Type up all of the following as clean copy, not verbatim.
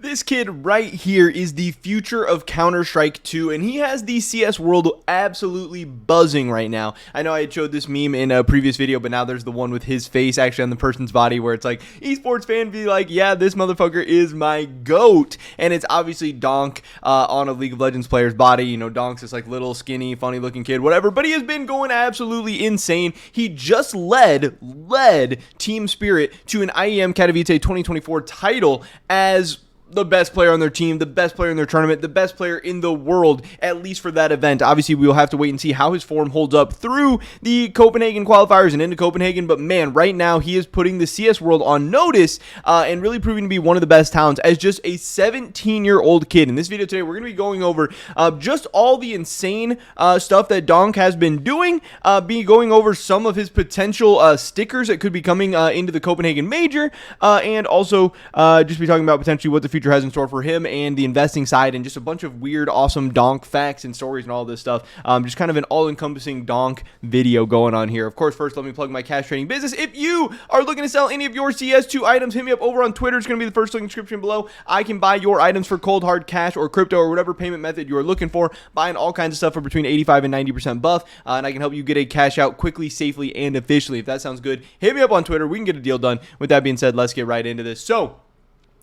This kid right here is the future of Counter-Strike 2, and he has the CS world absolutely buzzing right now. I know I had showed this meme in a previous video, but now there's the one with his face actually on the person's body where it's like, esports fan be like, yeah, this motherfucker is my GOAT. And it's obviously Donk on a League of Legends player's body. You know, Donk's this like little skinny, funny looking kid, whatever, but he has been going absolutely insane. He just led Team Spirit to an IEM Katowice 2024 title as the best player on their team, the best player in their tournament, the best player in the world, at least for that event. Obviously, we will have to wait and see how his form holds up through the Copenhagen qualifiers and into Copenhagen, but man, right now, he is putting the CS world on notice and really proving to be one of the best talents as just a 17-year-old kid. In this video today, we're going to be going over just all the insane stuff that Donk has been doing, going over some of his potential stickers that could be coming into the Copenhagen Major, and also just be talking about potentially what the future has in store for him and the investing side, and just a bunch of weird, awesome Donk facts and stories and all this stuff. Just kind of an all-encompassing Donk video going on here. Of course, first, let me plug my cash trading business. If you are looking to sell any of your CS2 items, hit me up over on Twitter. It's going to be the first link in the description below. I can buy your items for cold, hard cash or crypto or whatever payment method you are looking for, buying all kinds of stuff for between 85 and 90% buff, and I can help you get a cash out quickly, safely, and efficiently. If that sounds good, hit me up on Twitter. We can get a deal done. With that being said, let's get right into this. So,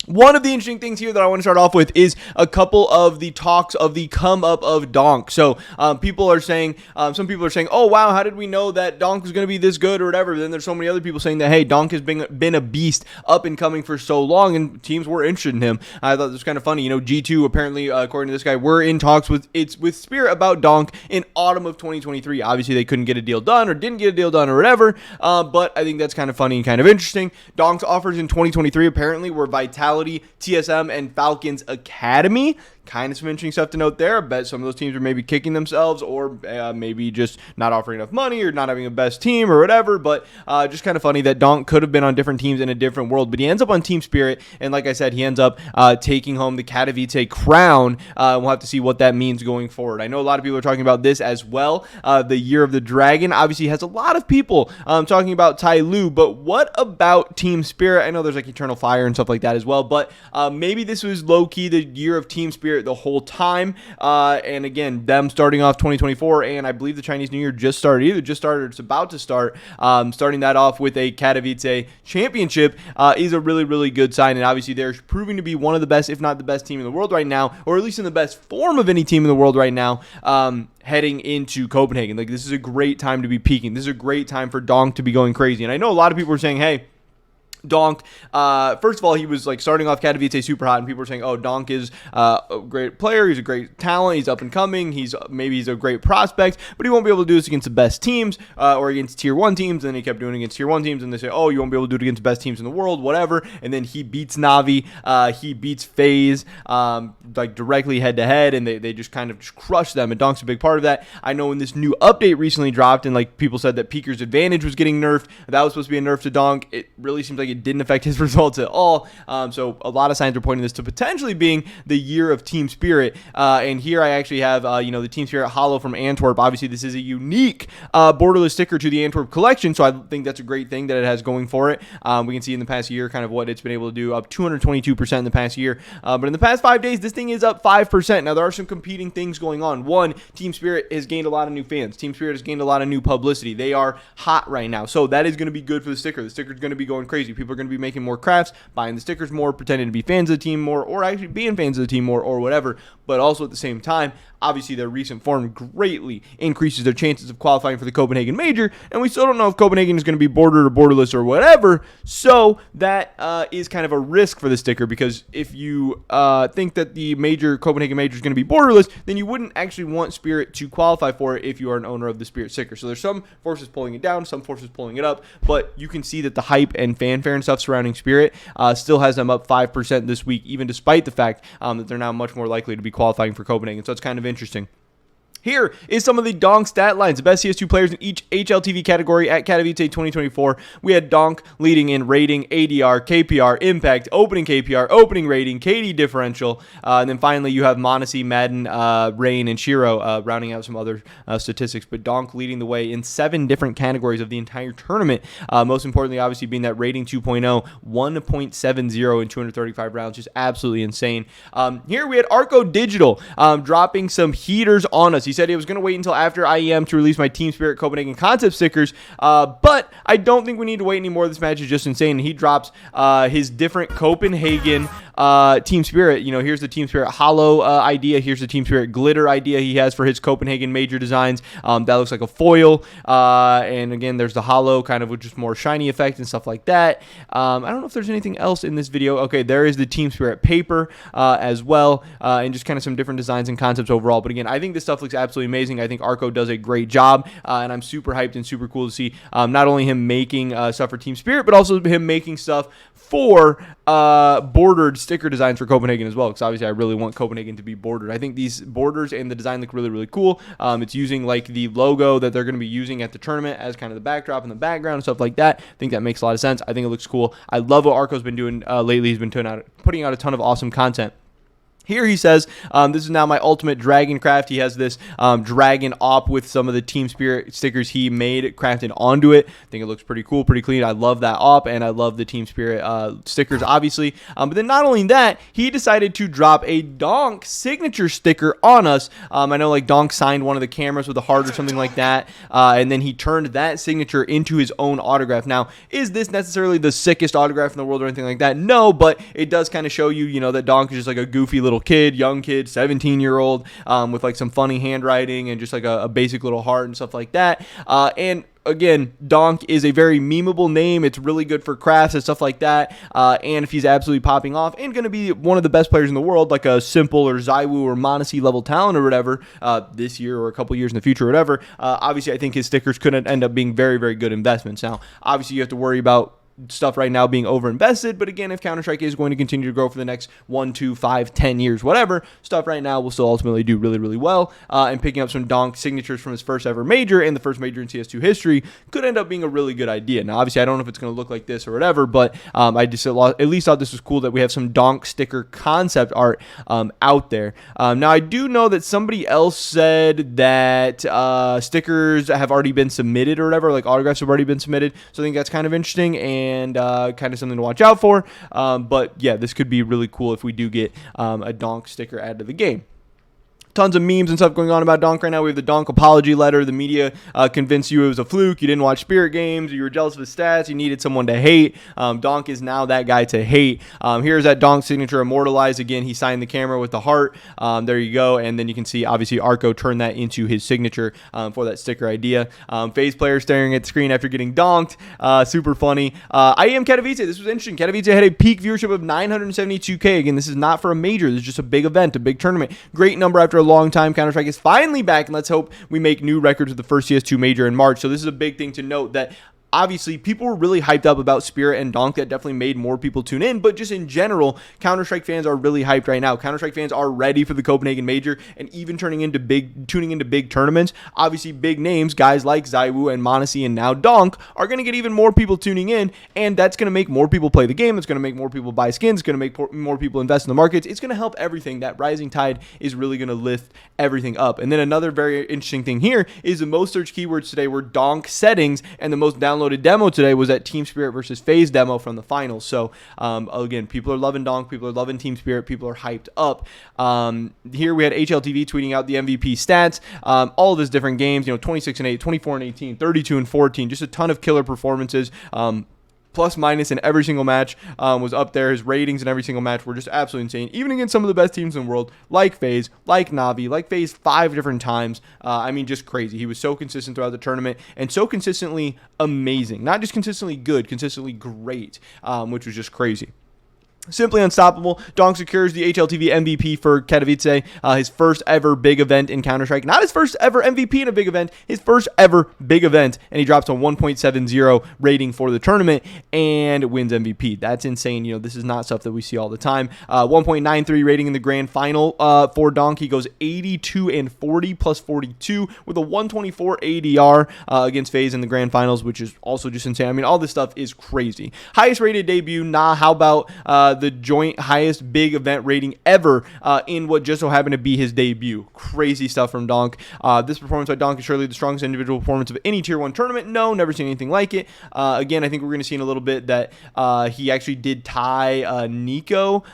one of the interesting things here that I want to start off with is a couple of the talks of the come up of Donk. So people are saying, some people are saying, oh wow, how did we know that Donk was going to be this good or whatever? Then there's so many other people saying that, hey, Donk has been a beast up and coming for so long, and teams were interested in him. I thought this was kind of funny. You know, G2 apparently, according to this guy, were in talks with Spirit about Donk in autumn of 2023. Obviously, they couldn't get a deal done or didn't get a deal done or whatever. But I think that's kind of funny and kind of interesting. Donk's offers in 2023 apparently were Vitality, TSM, and Falcons Academy. Kind of some interesting stuff to note there. I bet some of those teams are maybe kicking themselves, or maybe just not offering enough money or not having a best team or whatever. But just kind of funny that Donk could have been on different teams in a different world, but he ends up on Team Spirit, and like I said, he ends up taking home the Katowice crown. We'll have to see what that means going forward. I know a lot of people are talking about this as well. The Year of the Dragon obviously has a lot of people talking about Tai Lu, but what about Team Spirit? I know there's like Eternal Fire and stuff like that as well, but maybe this was low-key the year of Team Spirit the whole time, and again, them starting off 2024, and I believe the Chinese New Year just started, either just started or it's about to start. Starting that off with a Katowice championship is a really, really good sign, and obviously they're proving to be one of the best, if not the best team in the world right now, or at least in the best form of any team in the world right now, heading into Copenhagen. Like, this is a great time to be peaking. This is a great time for Donk to be going crazy, and I know a lot of people are saying, hey, Donk, first of all, he was like starting off Katowice super hot, and people were saying, oh, Donk is a great player, he's a great talent, he's up and coming, he's a great prospect, but he won't be able to do this against the best teams, or against tier 1 teams. And then he kept doing it against tier 1 teams, and they say, oh, you won't be able to do it against the best teams in the world, whatever. And then he beats Navi, he beats FaZe, like directly head to head, and they just kind of just crush them, and Donk's a big part of that. I know when this new update recently dropped, and like people said that Peeker's advantage was getting nerfed, that was supposed to be a nerf to Donk. It really seems like it didn't affect his results at all. So a lot of signs are pointing this to potentially being the year of Team Spirit. And here I actually have, the Team Spirit Hollow from Antwerp. Obviously, this is a unique borderless sticker to the Antwerp collection, so I think that's a great thing that it has going for it. We can see in the past year kind of what it's been able to do, up 222% in the past year. But in the past 5 days, this thing is up 5%. Now, there are some competing things going on. One, Team Spirit has gained a lot of new fans. Team Spirit has gained a lot of new publicity. They are hot right now, so that is going to be good for the sticker. The sticker is going to be going crazy. People are going to be making more crafts, buying the stickers more, pretending to be fans of the team more, or actually being fans of the team more, or whatever. But also at the same time, obviously their recent form greatly increases their chances of qualifying for the Copenhagen Major, and we still don't know if Copenhagen is going to be bordered or borderless or whatever, so that is kind of a risk for the sticker, because if you think that the Copenhagen Major is going to be borderless, then you wouldn't actually want Spirit to qualify for it if you are an owner of the Spirit sticker. So there's some forces pulling it down, some forces pulling it up, but you can see that the hype and fanfare and stuff surrounding Spirit still has them up 5% this week, even despite the fact that they're now much more likely to be qualifying for Copenhagen. So it's kind of interesting. Here is some of the Donk stat lines. The best CS2 players in each HLTV category at Katowice 2024. We had Donk leading in rating, ADR, KPR, impact, opening KPR, opening rating, KD differential. And then finally, you have Monesi, Madden, Rain, and Shiro rounding out some other statistics. But Donk leading the way in 7 different categories of the entire tournament. Most importantly, obviously, being that rating 2.0, 1.70 in 235 rounds. Just absolutely insane. Here we had Arco Digital dropping some heaters on us. He said he was going to wait until after IEM to release my Team Spirit Copenhagen concept stickers, but I don't think we need to wait anymore. This match is just insane. He drops his different Copenhagen Team Spirit. You know, here's the Team Spirit Hollow idea. Here's the Team Spirit Glitter idea he has for his Copenhagen Major designs. That looks like a foil. And again, there's the Hollow kind of with just more shiny effect and stuff like that. I don't know if there's anything else in this video. Okay, there is the Team Spirit paper as well, and just kind of some different designs and concepts overall. But again, I think this stuff looks absolutely amazing. I think Arco does a great job, and I'm super hyped and super cool to see not only him making stuff for Team Spirit, but also him making stuff for bordered sticker designs for Copenhagen as well, because obviously I really want Copenhagen to be bordered. I think these borders and the design look really, really cool. It's using like the logo that they're going to be using at the tournament as kind of the backdrop in the background and stuff like that. I think that makes a lot of sense. I think it looks cool. I love what Arco's been doing lately. He's been putting out a ton of awesome content. Here he says, this is now my ultimate dragon craft. He has this dragon op with some of the Team Spirit stickers he made crafted onto it. I think it looks pretty cool, pretty clean. I love that op, and I love the Team Spirit stickers, obviously. But then not only that, he decided to drop a Donk signature sticker on us. I know like Donk signed one of the cameras with a heart or something like that, and then he turned that signature into his own autograph. Now, is this necessarily the sickest autograph in the world or anything like that? No, but it does kind of show you, you know, that Donk is just like a goofy little young kid, 17-year-old, with like some funny handwriting and just like a basic little heart and stuff like that. And again, Donk is a very memeable name. It's really good for crafts and stuff like that. And if he's absolutely popping off and going to be one of the best players in the world, like a Simple or Zywoo or Monesi level talent or whatever, this year or a couple years in the future or whatever, obviously I think his stickers could end up being very, very good investments. Now, obviously you have to worry about stuff right now being overinvested, but again, if Counter-Strike is going to continue to grow for the next 1, 2, 5, 10 years, whatever, stuff right now will still ultimately do really, really well, and picking up some Donk signatures from his first ever major and the first major in CS2 history could end up being a really good idea. Now, obviously, I don't know if it's going to look like this or whatever, but I just at least thought this was cool that we have some Donk sticker concept art out there. Now, I do know that somebody else said that stickers have already been submitted or whatever, like autographs have already been submitted, so I think that's kind of interesting and kind of something to watch out for. But yeah, this could be really cool if we do get a Donk sticker added to the game. Tons of memes and stuff going on about Donk right now. We have the Donk apology letter. The media convinced you it was a fluke. You didn't watch Spirit games. You were jealous of his stats. You needed someone to hate. Donk is now that guy to hate. Here's that Donk signature immortalized. Again, he signed the camera with the heart. There you go. And then you can see, obviously, Arco turned that into his signature for that sticker idea. FaZe player staring at the screen after getting donked. Super funny. IEM Katowice. This was interesting. Katowice had a peak viewership of 972K. Again, this is not for a major. This is just a big event, a big tournament. Great number after a long time. Counter-Strike is finally back, and let's hope we make new records with the first CS2 major in March. So this is a big thing to note that obviously, people were really hyped up about Spirit and Donk. That definitely made more people tune in. But just in general, Counter-Strike fans are really hyped right now. Counter-Strike fans are ready for the Copenhagen Major and even tuning into big tournaments. Obviously, big names, guys like Zywoo and Monesi and now Donk, are going to get even more people tuning in. And that's going to make more people play the game. It's going to make more people buy skins. It's going to make more people invest in the markets. It's going to help everything. That rising tide is really going to lift everything up. And then another very interesting thing here is the most searched keywords today were Donk settings, and the most downloaded demo today was that Team Spirit versus FaZe demo from the finals. So again, people are loving Donk, people are loving Team Spirit, people are hyped up. Here we had HLTV tweeting out the MVP stats, all of his different games, you know, 26-8, 24-18, 32-14, just a ton of killer performances. Plus minus in every single match was up there. His ratings in every single match were just absolutely insane, even against some of the best teams in the world, like FaZe, like Navi, like FaZe 5 different times. I mean, just crazy. He was so consistent throughout the tournament and so consistently amazing. Not just consistently good, consistently great, which was just crazy. Simply unstoppable. Donk secures the HLTV MVP for Katowice, his first ever big event in Counter-Strike. Not his first ever MVP in a big event, his first ever big event, and he drops a 1.70 rating for the tournament and wins MVP. That's insane. You know, this is not stuff that we see all the time. 1.93 rating in the grand final for Donk. He goes 82 and 40 plus 42 with a 124 ADR against FaZe in the grand finals, which is also just insane. I mean, all this stuff is crazy. Highest rated debut. Nah, how about the joint highest big event rating ever in what just so happened to be his debut. Crazy stuff from Donk. This performance by Donk is surely the strongest individual performance of any Tier 1 tournament. No, never seen anything like it. Again, I think we're going to see in a little bit that he actually did tie Nico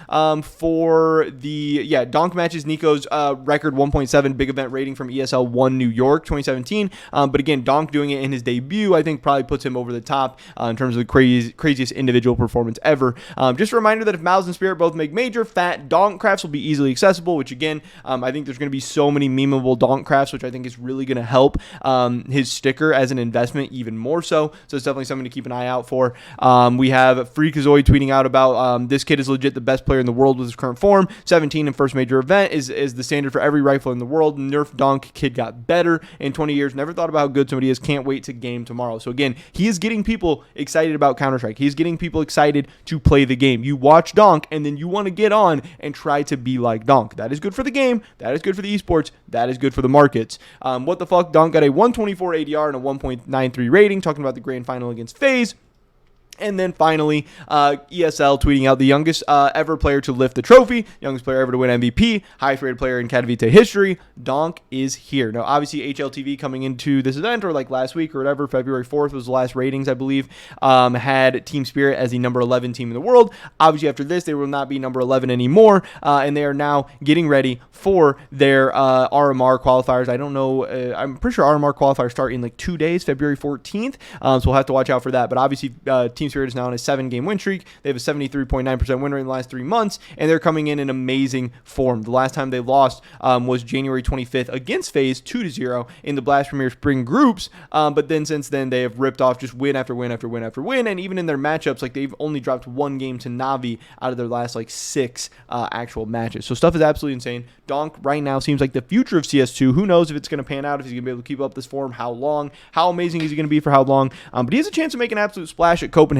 for the, Donk matches Nico's record 1.7 big event rating from ESL 1 New York 2017. But again, Donk doing it in his debut, I think probably puts him over the top in terms of the craziest individual performance ever. Just a reminder that if Mouse and Spirit both make major, fat Donk crafts will be easily accessible, which again, I think there's going to be so many memeable Donk crafts, which I think is really going to help his sticker as an investment even more so. So it's definitely something to keep an eye out for. We have Freakazoid tweeting out about this kid is legit the best player in the world with his current form. 17 in first major event is the standard for every rifle in the world. Nerf Donk kid got better in 20 years. Never thought about how good somebody is. Can't wait to game tomorrow. So again, he is getting people excited about Counter-Strike. He's getting people excited to play the game. You watch Donk and then you want to get on and try to be like Donk. That is good for the game. That is good for the esports. That is good for the markets. What the fuck? Donk got a 124 ADR and a 1.93 rating, talking about the grand final against FaZe. And then finally, ESL tweeting out the youngest ever player to lift the trophy, youngest player ever to win MVP, highest rated player in Katowice history. Donk is here. Now, obviously, HLTV coming into this event, or like last week or whatever, February 4th was the last ratings, I believe, had Team Spirit as the number 11 team in the world. Obviously, after this, they will not be number 11 anymore, and they are now getting ready for their RMR qualifiers. I don't know. I'm pretty sure RMR qualifiers start in like 2 days, February 14th, so we'll have to watch out for that. But obviously, Team Spirit is now on a 7-game win streak. They have a 73.9% win rate in the last 3 months, and they're coming in amazing form. The last time they lost was January 25th against FaZe 2-0 in the Blast Premier Spring groups, but then since then they have ripped off just win after win after win after win, and even in their matchups, like they've only dropped 1 game to Navi out of their last like 6 actual matches. So stuff is absolutely insane. Donk right now seems like the future of CS2. Who knows if it's going to pan out, if he's going to be able to keep up this form, how long, how amazing is he going to be for how long, but he has a chance to make an absolute splash at Copenhagen.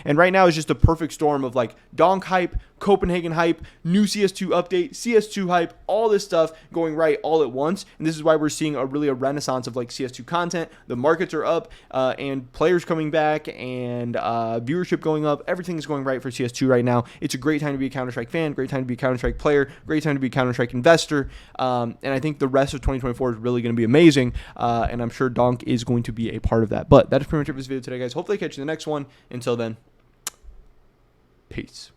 And right now is just a perfect storm of like Donk hype, Copenhagen hype, new CS2 update, CS2 hype, all this stuff going right all at once. And this is why we're seeing a renaissance of like CS2 content. The markets are up and players coming back and viewership going up. Everything is going right for CS2 right now. It's a great time to be a Counter-Strike fan, great time to be a Counter-Strike player, great time to be a Counter-Strike investor. And I think the rest of 2024 is really going to be amazing. And I'm sure Donk is going to be a part of that. But that is pretty much it for this video today, guys. Hopefully I catch you in the next one. Until then, peace.